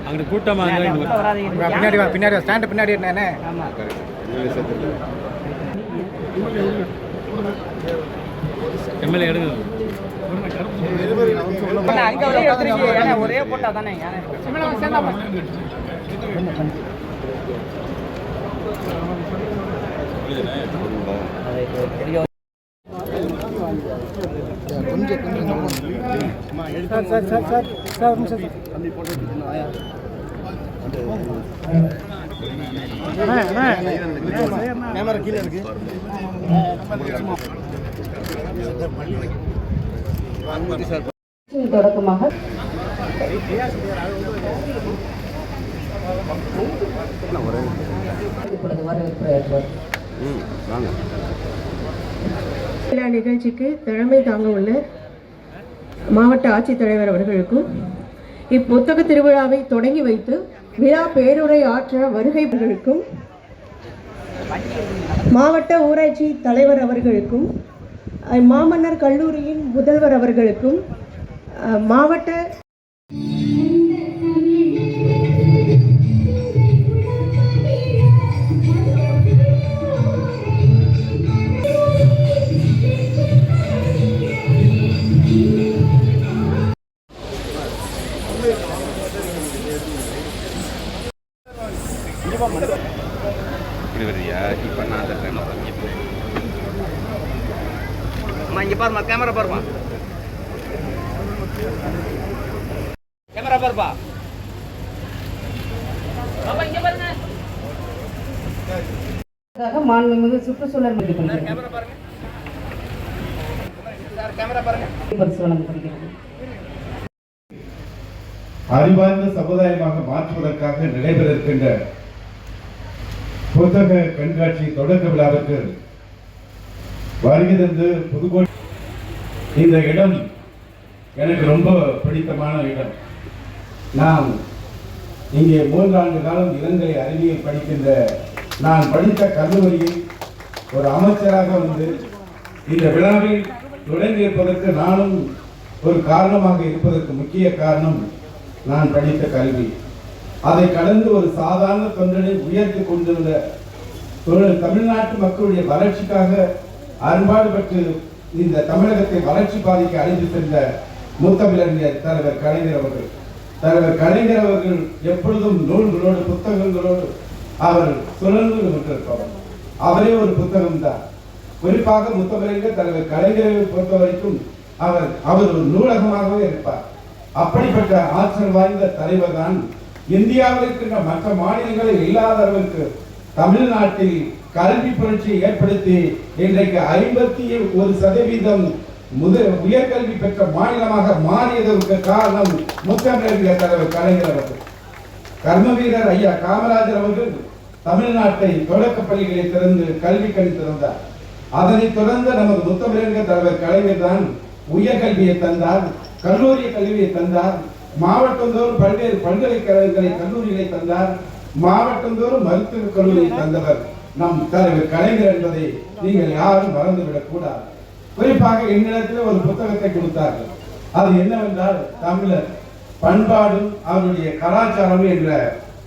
அங்கே கூட்டமாக பின்னாடி வா, பின்னாடி ஸ்டாண்டு பின்னாடி என்ன எம்எல்ஏ எடுங்க ஒரே போட்டா தானே கேமரா கீழே இருக்கு. தொடக்கமாக நிகழ்ச்சிக்கு தலைமை தாங்க உள்ள மாவட்ட ஆட்சித்தலைவர் அவர்களுக்கும் இப்புத்தக திருவிழாவை தொடங்கி வைத்து விழா பேருரை ஆற்ற வருகைகளுக்கும் மாவட்ட ஊராட்சி தலைவர் அவர்களுக்கும் மாமன்னர் கல்லூரியின் முதல்வர் அவர்களுக்கும் மாவட்ட இப்போ நான் அந்த இங்கே பாருமா, கேமரா பாருமா, கேமரா பாருப்பா, மாண்புமிகு சுற்றுச்சூழல் அறிவார்ந்த சமுதாயமாக மாற்றுவதற்காக நடைபெற இருக்கின்ற புத்தக கண்காட்சி தொடக்க விழாவிற்கு வருகை தந்து புதுக்கோட்டை இந்த இடம் எனக்கு ரொம்ப பிடித்தமான இடம். நான் இங்கே 3 ஆண்டு காலம் இளங்கலை அறிவியல் படிக்கின்ற நான் படித்த கல்லூரியில் ஒரு அமைச்சராக வந்து இந்த விழாவில் தொடங்கியிருப்பதற்கு நானும் ஒரு காரணமாக இருப்பதற்கு முக்கிய காரணம் நான் படித்த கல்வி. அதை கடந்து ஒரு சாதாரண தொண்டனை உயர்த்தி கொண்டிருந்த தமிழ்நாட்டு மக்களுடைய வளர்ச்சிக்காக அன்பாடுபட்டு இந்த தமிழகத்தை வளர்ச்சி பாதைக்கு அழைத்து சென்ற முத்தமிழறிஞர் தலைவர் கலைஞர் அவர்கள். தலைவர் கலைஞர் அவர்கள் எப்பொழுதும் நூல்களோடு புத்தகங்களோடு அவர் சுழன்று கொண்டிருப்பவர். அவரே ஒரு புத்தகம் தான். குறிப்பாக முத்தமிழறிஞர் தலைவர் கலைஞரை பொறுத்த வரைக்கும் அவர் ஒரு நூலகமாகவே இருப்பார். அப்படிப்பட்ட ஆற்றல் வாய்ந்த தலைவர் தான் இந்தியாவில் இருக்கின்ற மற்ற மாநிலங்களில் இல்லாத அளவிற்கு தமிழ்நாட்டில் கல்வி புரட்சியை ஏற்படுத்தி இன்றைக்கு 51% உயர்கல்வி பெற்ற மாநிலமாக மாறியதற்கு காரணம் முத்தமிழறிஞர் தலைவர் கலைஞர் அவர்கள். கர்ம வீரர் ஐயா காமராஜர் அவர்கள் தமிழ்நாட்டை தொடக்க பள்ளிகளை திறந்து கல்வி கண் திறந்தார். அதனைத் தொடர்ந்து நமது முத்தமிழறிஞர் தலைவர் கலைஞர் தான் உயர்கல்வியை தந்தார், கல்லூரி கல்வியை தந்தார், மாவட்டந்தோறும் பல்வேறு பல்கலைக்கழகங்களை கல்லூரிகளை தந்தார், மாவட்டந்தோறும் மருத்துவக் கல்லூரியை தந்தவர் நம் தலைவர் கலைஞர் என்பதை நீங்கள் யாரும் மறந்துவிடக் கூடாது. குறிப்பாக என்னிடத்தில் ஒரு புத்தகத்தை கொடுத்தார்கள். அது என்னவென்றால் தமிழர் பண்பாடும் அவருடைய கலாச்சாரம் என்ற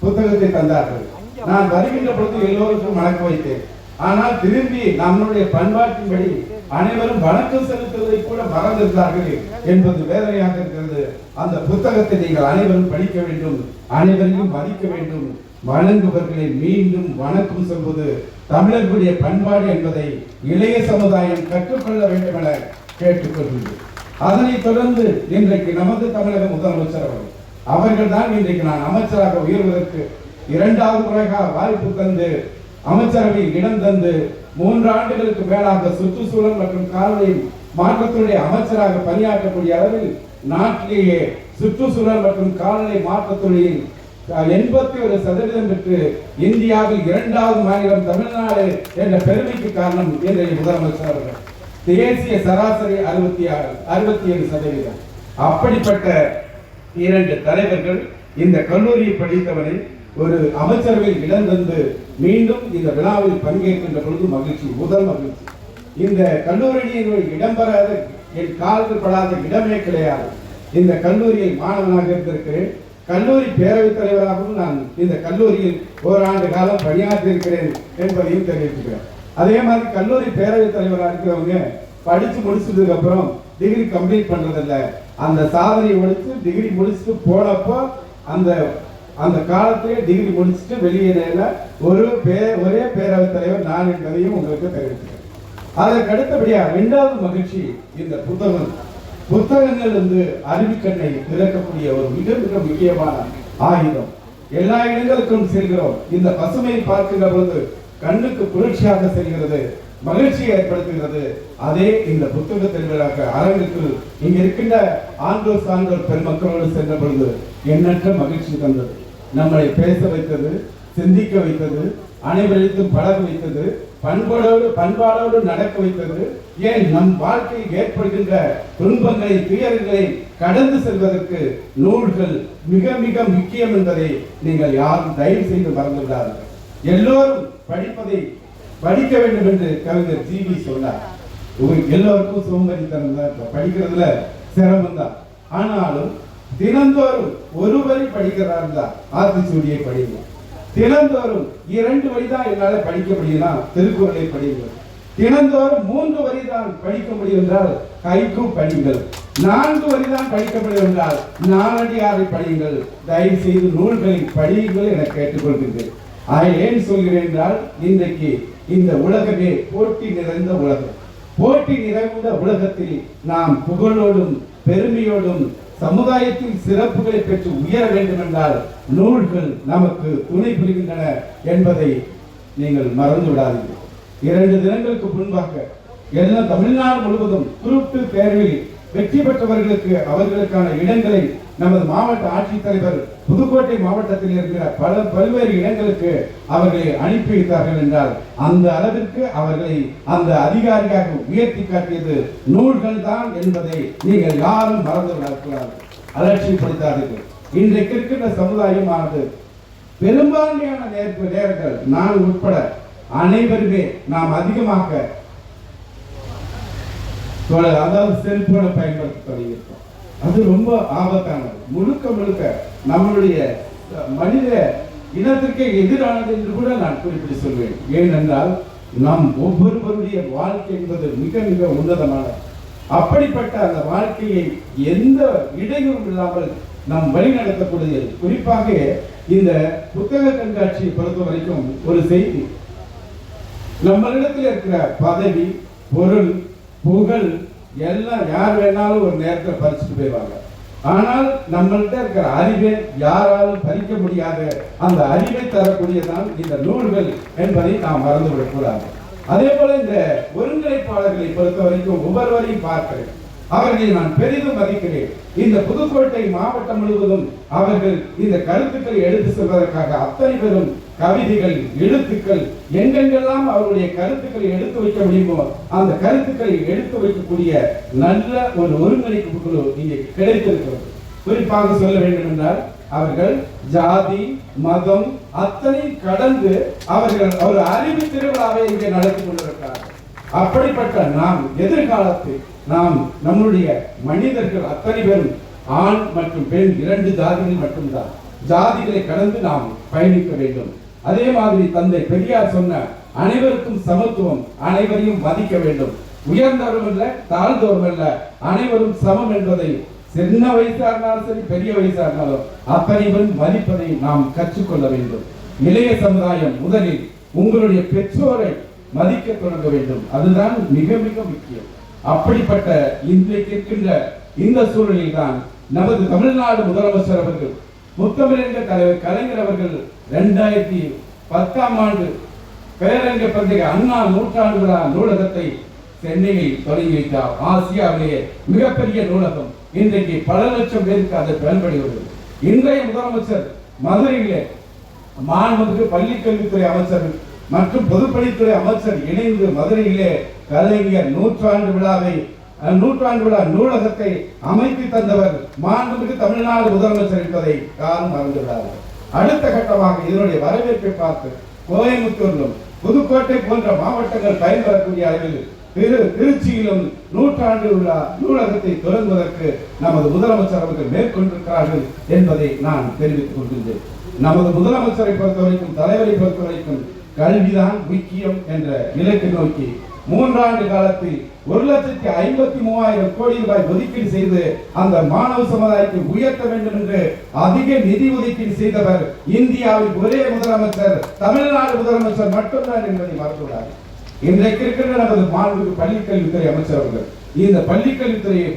புத்தகத்தை தந்தார்கள். நான் வருகின்ற பொழுது எல்லோருக்கும் வணக்கம் வைத்தேன். ஆனால் திரும்பி நம்முடைய பண்பாட்டின்படி அனைவரும் வணக்கம் செலுத்துவதை கூட மறந்திருந்தார்கள் என்பது வேதனையாக இருக்கிறது. அந்த புத்தகத்தை நீங்கள் அனைவரும் படிக்க வேண்டும், அனைவரையும் மதிக்க வேண்டும். வணங்குபவர்களை மீண்டும் வணக்கம் சொல்வது தமிழர்களுடைய பண்பாடு என்பதை இளைய சமுதாயம் கற்றுக்கொள்ள வேண்டும் என கேட்டுக்கொள்கிறேன். அதனைத் தொடர்ந்து இன்றைக்கு நமது தமிழக முதலமைச்சர் அவர்கள் தான் இன்றைக்கு நான் அமைச்சராக உயர்வதற்கு 2வது முறையாக வாய்ப்பு தந்து அமைச்சரவையில் இடம் தந்து 3 ஆண்டுகளுக்கு மேலாக சுற்றுச்சூழல் மற்றும் கால்நடை மாற்றத்துடைய அமைச்சராக பணியாற்றக்கூடிய அளவில் நாட்டிலேயே சுற்றுச்சூழல் மற்றும் கால்நடை மாற்றத்துறையில் 81% பெற்று இந்தியாவில் 2வது மாநிலம் தமிழ்நாடு என்ற பெருமைக்கு காரணம் இன்றைய முதலமைச்சர் அவர்கள். தேசிய சராசரி 67%. அப்படிப்பட்ட 2 தலைவர்கள் இந்த கல்லூரியை படித்தவரை ஒரு அமைச்சரவையில் இடம் தந்து மீண்டும் இந்த விழாவில் பங்கேற்கின்ற பொழுது மகிழ்ச்சி, முதல் மகிழ்ச்சி. இந்த கல்லூரியில் இடம்பெறாத என் கால்கள் படாத இடமே கிடையாது. இந்த கல்லூரியில் மாணவனாக இருந்திருக்கிறேன். கல்லூரி பேரவைத் தலைவராகவும் நான் இந்த கல்லூரியில் ஓராண்டு காலம் பணியாற்றியிருக்கிறேன் என்பதையும் தெரிவிக்கிறேன். அதே மாதிரி கல்லூரி பேரவைத் தலைவராக இருக்கிறவங்க படிச்சு முடிச்சதுக்கு அப்புறம் டிகிரி கம்ப்ளீட் பண்றதில்ல. அந்த சாதனையை முடிச்சு டிகிரி முடிச்சுட்டு போனப்போ அந்த காலத்திலே டிகிரி முடிச்சுட்டு வெளியேற ஒரே பேரவைத் தலைவர் நான் என்பதையும் உங்களுக்கு தெரிவிக்கிறேன். அதற்கு அடுத்தபடியா இரண்டாவது மகிழ்ச்சி, இந்த புத்தகங்கள் அறிவுக்கண்ணை திறக்கக்கூடிய ஒரு மிக மிக முக்கியமான ஆயுதம். எல்லா இடங்களுக்கும் செல்கிறோம். இந்த பசுமையை பார்க்கின்ற பொழுது கண்ணுக்கு குளிர்ச்சியாக செல்கிறது, மகிழ்ச்சியை ஏற்படுத்துகிறது. அதே இந்த புத்தக திருவிழாக்க அரங்குக்கு இங்க இருக்கின்ற ஆண்டோர் சான்றோர் பெருமக்களோடு சென்ற பொழுது எண்ணற்ற மகிழ்ச்சி தந்தது. நம்மளை பேச வைத்தது, சிந்திக்க வைத்தது, அனைவருக்கும் பழக வைத்தது, பண்பாடோடு நடக்க வைத்தது. ஏன் நம் வாழ்க்கையில் ஏற்படுகின்ற துன்பங்களை துயரங்களை கடந்து செல்வதற்கு நூல்கள் மிக மிக முக்கியம் என்பதை நீங்கள் யாரும் தயவு செய்து மறந்து விடாதீர்கள். எல்லோரும் படிக்க வேண்டும் என்று கவிஞர் ஜிவி சொன்னார். எல்லோருக்கும் சோம்பேறித்தனம் தான், படிக்கிறதுல சிரமம் தான். ஆனாலும் தினந்தோறும் ஒரு வரி படிக்கிறார் தான் ஆத்திச்சூடியை படிங்க. தினந்தோறும் 2 வரி தான் என்னால படிக்க முடியும்னா திருக்குறளை படிங்கள். தினந்தோறும் 3 வரி தான் படிக்க முடியும் என்றால் கைக்கு படிங்கள். 4 வரி தான் படிக்க முடியும் என்றால் நாலடியாரை படியுங்கள். தயவு செய்து நூல்களை படியுங்கள் என கேட்டுக்கொள்கிறேன். ஏன் சொல்கிறேன் என்றால் இன்றைக்கு இந்த உலகமே போட்டி நிறைந்த உலகம். போட்டி நிறைந்த உலகத்தில் நாம் புகழோடும் பெருமையோடும் சமுதாயத்தின் சிறப்புகளை பெற்று உயர வேண்டும் என்றால் நூல்கள் நமக்கு துணை புரிகின்றன என்பதை நீங்கள் மறந்து விடாதீர்கள். 2 தினங்களுக்கு முன்பாக எல்லாம் தமிழ்நாடு முழுவதும் குரூப் 2 தேர்வில் வெற்றி பெற்றவர்களுக்கு அவர்களுக்கான இடங்களை நமது மாவட்ட ஆட்சித்தலைவர் புதுக்கோட்டை மாவட்டத்தில் இருக்கிற பல்வேறு இடங்களுக்கு அவர்களை அனுப்பி வைத்தார்கள் என்றால் அந்த அளவிற்கு அவர்களை அந்த அதிகாரியாக உயர்த்தி காட்டியது நூல்கள் தான் என்பதை நீங்கள் யாரும் மறந்து விடக்கூடாது, அலட்சியப்படுத்தாதீர்கள். இன்றைக்கு இருக்கின்ற சமுதாயமானது பெரும்பான்மையான நேரங்கள் நான் உட்பட அனைவருமே நாம் அதிகமாக அதாவது செல்போனை பயன்படுத்த தொடங்கியிருக்கோம். அது ரொம்ப ஆபத்தானது. முழுக்க நம்மளுடைய மனித இனத்திற்கு எதிரானது என்று கூட நான் குறிப்பிட்டு சொல்வேன். ஏனென்றால் நம் ஒவ்வொருவருடைய வாழ்க்கை என்பது மிக மிக உன்னதமானது. அப்படிப்பட்ட அந்த வாழ்க்கையை எந்த இடையூறும் இல்லாமல் நாம் வழி நடத்தக்கூடியது. குறிப்பாக இந்த புத்தக கண்காட்சியை பொறுத்த வரைக்கும் ஒரு செய்தி, நம்மளிடத்தில் இருக்கிற பதவி, பொருள், புகழ் எல்லாம் யார் வேணாலும் ஒரு நேரத்தில் பறிச்சுட்டு போயிடுவாங்க. ஆனால் நம்மள்கிட்ட இருக்கிற அறிவை யாராலும் பறிக்க முடியாத அந்த அறிவை தரக்கூடியதான் இந்த நூல்கள் என்பதை நாம் மறந்துவிடக்கூடாது. அதே போல இந்த ஒருங்கிணைப்பாளர்களை பொறுத்த வரைக்கும் ஒவ்வொருவரையும் பார்க்கிறேன், அவர்களை நான் பெரிதும் மதிக்கிறேன். இந்த புதுக்கோட்டை மாவட்டம் முழுவதும் அவர்கள் இந்த கருத்துக்களை எடுத்து செல்வதற்காக அத்தனை பேரும் கவிதைகள், எழுத்துக்கள், எங்கெங்கெல்லாம் அவருடைய கருத்துக்களை எடுத்து வைக்க முடியுமோ அந்த கருத்துக்களை எடுத்து வைக்கக்கூடிய நல்ல ஒரு ஒருங்கிணைப்பு குழு இங்கே கிடைத்திருக்கிறது. குறிப்பாக சொல்ல வேண்டும் என்றால் அவர்கள் ஜாதி, மதம் அத்தனை கடந்து அவர்கள் ஒரு அறிவு திருவிழாவை இங்கே நடத்தி கொண்டிருக்கிறார்கள். அப்படிப்பட்ட நாம் எதிர்காலத்தில் நாம் நம்முடைய மனிதர்கள் அத்தனை பேரும் ஆண் மற்றும் பெண் 2 ஜாதிகள் மட்டும்தான், ஜாதிகளை கடந்து நாம் பயணிக்க வேண்டும். அதே மாதிரி தந்தை பெரியார் சொன்ன அனைவருக்கும் சமத்துவம், அனைவரையும் மதிக்க வேண்டும். உயர்ந்தவரும் அல்ல, தாழ்ந்தவரும் அல்ல, அனைவரும் சமம் என்பதை சின்ன வயசா இருந்தாலும் சரி, பெரிய வயசா இருந்தாலும் அத்தனைவரும் மதிப்பதை நாம் கற்றுக்கொள்ள வேண்டும். இளைய சமுதாயம் முதலில் உங்களுடைய பெற்றோரை மதிக்க தொடங்க வேண்டும். அதுதான் மிக மிக முக்கியம். அப்படிப்பட்ட இன்றைக்கு இருக்கின்ற இந்த சூழலில் தான் நமது தமிழ்நாடு முதலமைச்சர் அவர்கள், முத்தமிழறிஞர் தலைவர் கலைஞர் அவர்கள் 2010ஆம் ஆண்டு பேரங்க பண்டிகை அண்ணா நூற்றாண்டு விழா நூலகத்தை சென்னையில் தொடங்கி வைத்தார். ஆசியாவிலேயே மிகப்பெரிய நூலகம். இன்றைக்கு பல லட்சம் பேருக்கு அதை பயன்படுகிறது. இன்றைய முதலமைச்சர் மதுரையிலே மாண்புமிகு பள்ளிக்கல்வித்துறை அமைச்சர் மற்றும் பொதுப்பணித்துறை அமைச்சர் இணைந்து மதுரையிலே கலைஞர் நூற்றாண்டு விழா நூலகத்தை அமைத்து தந்தவர் மாண்புமிகு தமிழ்நாடு முதலமைச்சர் என்பதை யாரும் மறந்துவிடார்கள். அடுத்த கட்டமாக இதனுடைய வரவேற்பை பார்த்து கோயம்புத்தூரிலும் புதுக்கோட்டை போன்ற மாவட்டங்கள் பயன்பெறக்கூடிய அளவில் திருச்சியிலும் நூற்றாண்டு விழா நூலகத்தை தொடங்குவதற்கு நமது முதலமைச்சர் அவர்கள் மேற்கொண்டிருக்கிறார்கள் என்பதை நான் தெரிவித்துக் கொள்கின்றேன். நமது முதலமைச்சரை பொறுத்தவரைக்கும், தலைவரை பொறுத்தவரைக்கும் கல்விதான் முக்கியம் என்ற இலக்கை நோக்கி 3 ஆண்டு காலத்தில் 1,53,000 கோடி ரூபாய் ஒதுக்கீடு செய்து அந்த மாணவ சமுதாயத்தை உயர்த்த வேண்டும் என்று அதிக நிதி ஒதுக்கீடு செய்தவர் இந்தியாவில் ஒரே முதலமைச்சர் தமிழ்நாடு முதலமைச்சர் மட்டும்தான் என்பதை மறந்துவிடாது. இன்றைக்கு இருக்கிற நமது மாண்புமிகு பள்ளிக்கல்வித்துறை அமைச்சர் அவர்கள் இந்த பள்ளிக்கல்வித்துறையை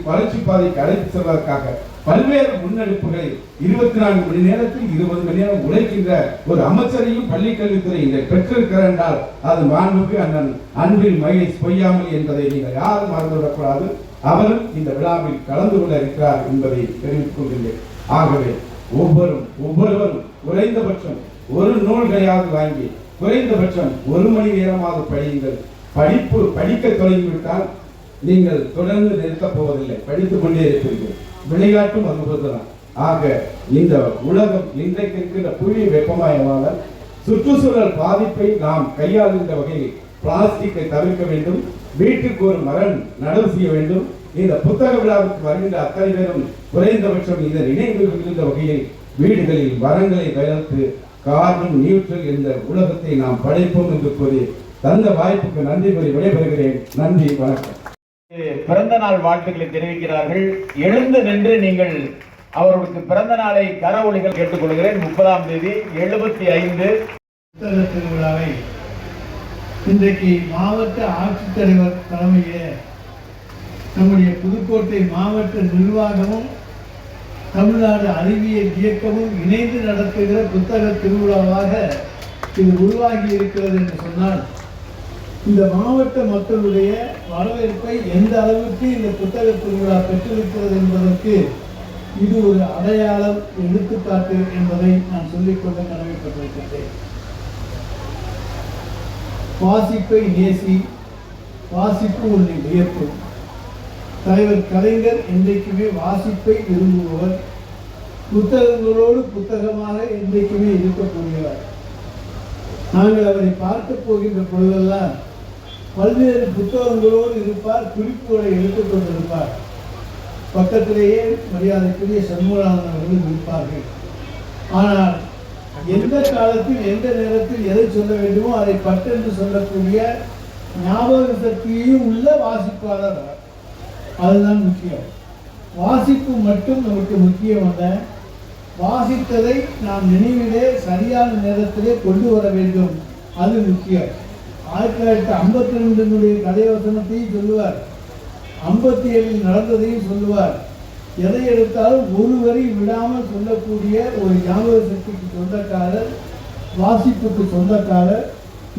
வளர்ச்சி பாதைக்கு அழைத்து செல்வதற்காக பல்வேறு முன்னெடுப்புகளை 24 மணி நேரத்தில் 20 மணி நேரம் உழைக்கின்ற ஒரு அமைச்சரையும் பள்ளிக்கல்வித்துறை இன்றை பெற்றிருக்கிறார் என்றால் அது மாண்புமிகு அண்ணன் அன்பில் மகேஷ் பொய்யாமல் என்பதை நீங்கள் யாரும் மறந்துவிடக்கூடாது. அவரும் இந்த விழாவில் கலந்து கொள்ள இருக்கிறார் என்பதை தெரிவித்துக் கொள்கின்றேன். ஆகவே ஒவ்வொருவரும் குறைந்தபட்சம் ஒரு நூல்களையாவது வாங்கி குறைந்தபட்சம் 1 மணி நேரமாவது படியுங்கள். படிக்க தொடங்கிவிட்டால் நீங்கள் தொடர்ந்து நிறுத்தப் போவதில்லை, படித்துக் கொண்டே இருப்பீர்கள். விளையாட்டும் அதுபோதுதான். ஆக இந்த உலகம் இன்றைக்கு இருக்கிற புவி வெப்பமயமாதல், சுற்றுச்சூழல் பாதிப்பை நாம் கையாளுகின்ற வகையில் பிளாஸ்டிக்கை தவிர்க்க வேண்டும். வீட்டுக்கு ஒரு மரம் நடவு செய்ய வேண்டும். இந்த புத்தக விழாவுக்கு வருகின்ற அத்தனை பேரும் குறைந்தபட்சம் இதன் இணைந்து கொள்கின்ற வகையில் வீடுகளில் மரங்களை வளர்த்து கார்பன் நியூட்ரல் என்ற உலகத்தை நாம் படைப்போம் என்று கூறி தந்த வாய்ப்புக்கு நன்றி கூறி விடைபெறுகிறேன். நன்றி, வணக்கம். பிறந்த நாள் வாழ்த்துக்களை தெரிவிக்கிறார்கள். எழுந்து நின்று நீங்கள் அவர்களுக்கு பிறந்த நாளை கரவொலிகள் கேட்டுக்கொள்கிறேன். 30ஆம் தேதி 75 புத்தக திருவிழாவை இன்றைக்கு மாவட்ட ஆட்சித்தலைவர் தலைமையிலே நம்முடைய புதுக்கோட்டை மாவட்ட நிர்வாகமும் தமிழ்நாடு அறிவியல் இயக்கமும் இணைந்து நடத்துகிற புத்தக திருவிழாவாக இது உருவாகி இருக்கிறது என்று சொன்னால் இந்த மாவட்ட மக்களுடைய வரவேற்பை எந்த அளவுக்கு இந்த புத்தக திருவிழா பெற்றிருக்கிறது என்பதற்கு இது ஒரு அடையாளம், எடுத்துக்காட்டு என்பதை நான் சொல்லிக்கொள்ள கடமைப்பட்டிருக்கிறேன். வாசிப்பை நேசி, வாசிப்பு உன்னை உயர்த்தும். தலைவர் கலைஞர் என்றைக்குமே வாசிப்பை விரும்புபவர், புத்தகங்களோடு புத்தகமாக என்றைக்குமே இருக்கக்கூடியவர். நாங்கள் அவரை பார்க்க போகின்ற பொழுதெல்லாம் பல்வேறு புத்தகங்களோடு இருப்பார், குறிப்புகளை எடுத்துக் கொண்டிருப்பார். பக்கத்திலேயே மரியாதைக்குரிய சண்முகநாதன் அவர்கள் இருப்பார்கள். ஆனால் எந்த காலத்தில் எந்த நேரத்தில் எதை சொல்ல வேண்டுமோ அதை பட்டென்று சொல்லக்கூடிய ஞாபக சக்தியையும் உள்ள வாசிப்பாளர். அதுதான் முக்கியம். வாசிப்பு மட்டும் நமக்கு முக்கியம் அல்ல, வாசித்ததை நாம் நினைவிலே சரியான நேரத்திலே கொண்டு வர வேண்டும், அது முக்கியம். 1952 கதை வசனத்தையும் சொல்லுவார், 57 நடந்ததையும் சொல்லுவார். எதை எடுத்தாலும் ஒரு வரி விடாமல் சொல்லக்கூடிய ஒரு ஞாபக சக்திக்கு சொந்தக்காரர், வாசிப்புக்கு சொந்தக்காரர்,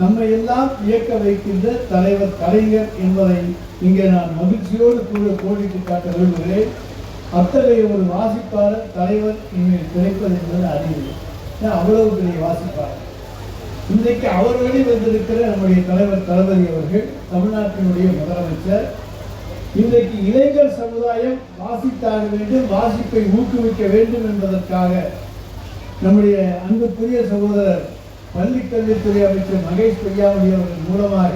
நம்மை எல்லாம் இயக்க வைக்கின்ற தலைவர் கலைஞர் என்பதை இங்கே நான் மகிழ்ச்சியோடு கூட கோடிட்டு காட்ட விரும்புகிறேன். அத்தகைய ஒரு வாசிப்பாளர் தலைவர் இங்கே கிடைப்பது என்பது அறிவு. அவ்வளவு பெரிய வாசிப்பாளர். இன்றைக்கு அவர் வழி வந்திருக்கிற நம்முடைய தலைவர் தளபதி அவர்கள், தமிழ்நாட்டினுடைய முதலமைச்சர், இன்றைக்கு இளைஞர் சமுதாயம் வாசித்தாக வேண்டும், வாசிப்பை ஊக்குவிக்க வேண்டும் என்பதற்காக நம்முடைய அன்புக்குரிய சகோதரர் பள்ளி கல்வித்துறை அமைச்சர் மகேஷ் பொய்யாமொழி அவர்கள் மூலமாக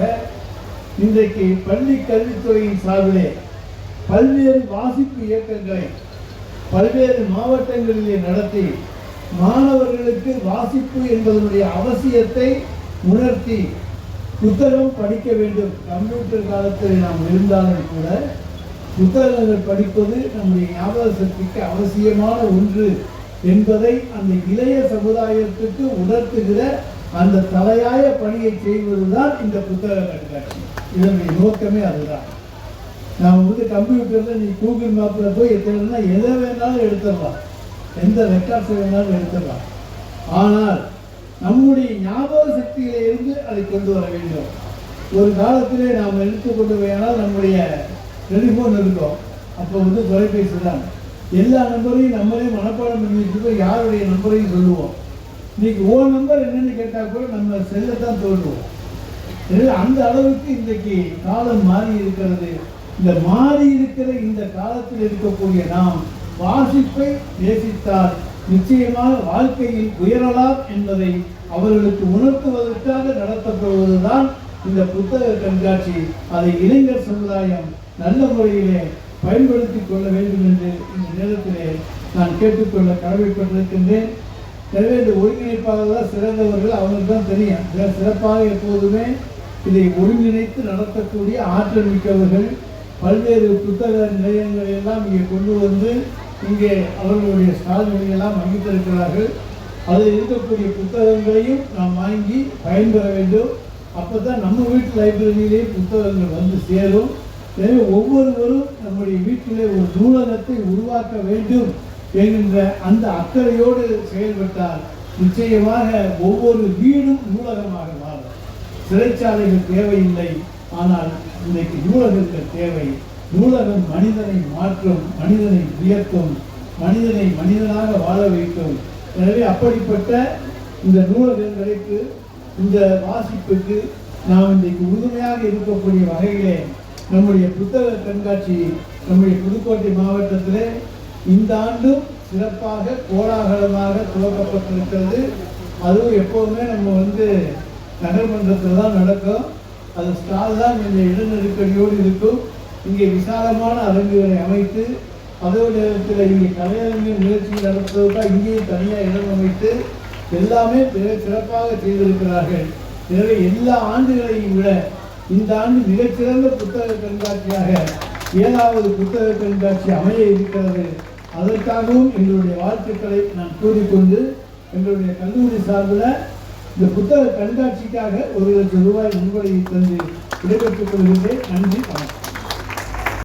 இன்றைக்கு பள்ளி கல்வித்துறையின் சார்பிலே பல்வேறு வாசிப்பு இயக்கங்களை பல்வேறு மாவட்டங்களிலே நடத்தி மாணவர்களுக்கு வாசிப்பு என்பதனுடைய அவசியத்தை உணர்த்தி புத்தகம் படிக்க வேண்டும். கம்ப்யூட்டர் காலத்தில் நாம் இருந்தாலும் கூட புத்தகங்கள் படிப்பது நம்முடைய ஞாபக சக்திக்கு அவசியமான ஒன்று என்பதை அந்த இளைய சமுதாயத்துக்கு உணர்த்துகிற அந்த தலையாய பணியை செய்வதுதான் இந்த புத்தக கண்காட்சி. இதனுடைய நோக்கமே அதுதான். நாம் கம்ப்யூட்டரில் நீ கூகுள் மேப்பில் போய் எத்தனைனா எதை வேணாலும் எடுத்துடலாம், எந்த ரெக்கார்ட்ஸை வேணாலும் எடுத்துடலாம். ஆனால் நம்முடைய ஞாபக சக்தியில இருந்து அதை கொண்டு வர வேண்டும். ஒரு காலத்திலே நாம் எடுத்துக்கொண்டு போயானால் நம்முடைய டெலிஃபோன் இருக்கும், அப்போ தொலைபேசி தான். எல்லா நம்பரையும் நம்மளே மனப்பாடம் பண்ணி வச்சுக்கோ, யாருடைய நம்பரையும் சொல்லுவோம். இன்னைக்கு ஓ நம்பர் என்னன்னு கேட்டால் கூட நம்ம செல்லை தான் தோல்வோம். அந்த அளவுக்கு இன்றைக்கு காலம் மாறி இருக்கிறது. இந்த மாறி இருக்கிற இந்த காலத்தில் இருக்கக்கூடிய நாம் வாசிப்பை நேசித்தால் நிச்சயமாக வாழ்க்கையில் உயரலாம் என்பதை அவர்களுக்கு உணர்த்துவதற்காக நடத்தப்படுவதுதான் இந்த புத்தக கண்காட்சி. அதை இளைஞர் சமுதாயம் நல்ல முறையிலே பயன்படுத்திக் கொள்ள வேண்டும் என்று இந்த நேரத்திலே நான் கேட்டுக்கொள்ள கடமைப்பட்டிருக்கின்றேன். எனவே இந்த ஒருங்கிணைப்பாளர் சிறந்தவர்கள் அவங்களுக்கு தான் தெரியும். சிறப்பாக எப்போதுமே இதை ஒருங்கிணைத்து நடத்தக்கூடிய ஆற்றல் மிக்கவர்கள் பல்வேறு புத்தக நிலையங்களை எல்லாம் இங்கே கொண்டு வந்து இங்கே அவர்களுடைய ஸ்டால்களை எல்லாம் அமைத்திருக்கிறார்கள். அதில் இருக்கக்கூடிய புத்தகங்களையும் நாம் வாங்கி பயன்பெற வேண்டும். அப்போ தான் நம்ம வீட்டு லைப்ரரியிலே புத்தகங்கள் வந்து சேரும். எனவே ஒவ்வொருவரும் நம்முடைய வீட்டிலே ஒரு நூலகத்தை உருவாக்க வேண்டும் என்கின்ற அந்த அக்கறையோடு செயல்பட்டால் நிச்சயமாக ஒவ்வொரு வீடும் நூலகமாக மாறும். சிறைச்சாலைகள் தேவையில்லை, ஆனால் இன்றைக்கு நூலகங்கள் தேவை. நூலகம் மனிதனை மாற்றும், மனிதனை உயர்த்தும், மனிதனை மனிதனாக வாழ வைக்கும். எனவே அப்படிப்பட்ட இந்த நூலகங்களுக்கு, இந்த வாசிப்புக்கு நாம் இன்றைக்கு உறுதுணையாக இருக்கக்கூடிய வகையிலே நம்முடைய புத்தக கண்காட்சி நம்முடைய புதுக்கோட்டை மாவட்டத்திலே இந்த ஆண்டும் சிறப்பாக கோலாகலமாக துவக்கப்பட்டிருக்கிறது. அதுவும் எப்போதுமே நம்ம நகர்மன்றத்தில் தான் நடக்கும். அது ஸ்டால் தான் இந்த இட நெருக்கடியோடு இருக்கும். இங்கே விசாலமான அரங்குகளை அமைத்து அதோட நேரத்தில் இங்கே கலையரங்கின் நிகழ்ச்சி நடத்துவதற்காக இங்கேயும் தனியாக இடம் அமைத்து எல்லாமே மிக சிறப்பாக செய்திருக்கிறார்கள். எனவே எல்லா ஆண்டுகளையும் விட இந்த ஆண்டு மிகச்சிறந்த புத்தக கண்காட்சியாக 7வது புத்தக கண்காட்சி அமைய இருக்கிறது. அதற்காகவும் எங்களுடைய வாழ்த்துக்களை நான் கூறிக்கொண்டு எங்களுடைய கல்லூரி சார்பில் இந்த புத்தக கண்காட்சிக்காக 1 லட்சம் ரூபாய் முன்கொடை தந்து விடைபெற்றுக் கொள்கின்றேன். நன்றி, வணக்கம்.